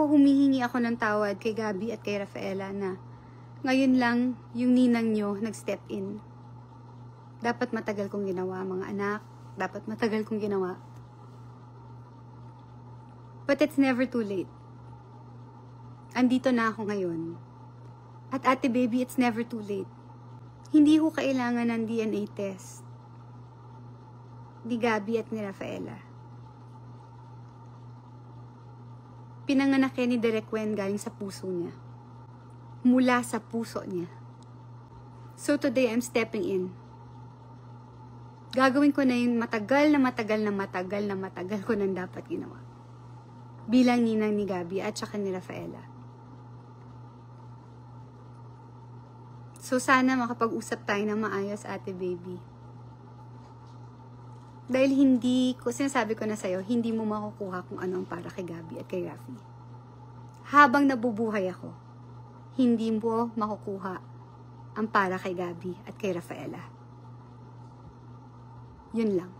humihingi ako ng tawad kay Gabby at kay Rafaela na ngayon lang yung ninang nyo nag-step in. Dapat matagal kong ginawa, mga anak. Dapat matagal kong ginawa. But it's never too late. Andito na ako ngayon. At ate baby, it's never too late. Hindi ko kailangan ng DNA test. Ni Gabby at ni Rafaela. Pinanganak yan ni Derek Wen galing sa puso niya. Mula sa puso niya. So today, I'm stepping in. Gagawin ko na yung matagal ko nang dapat ginawa. Bilang ninang ni Gabby at saka ni Rafaela. So sana makapag-usap tayo ng maayos, ate baby. Dahil sinasabi ko na sa'yo, hindi mo makukuha kung ano ang para kay Gabby at kay Rafi. Habang nabubuhay ako, hindi mo makukuha ang para kay Gabby at kay Rafaela. Yun lang.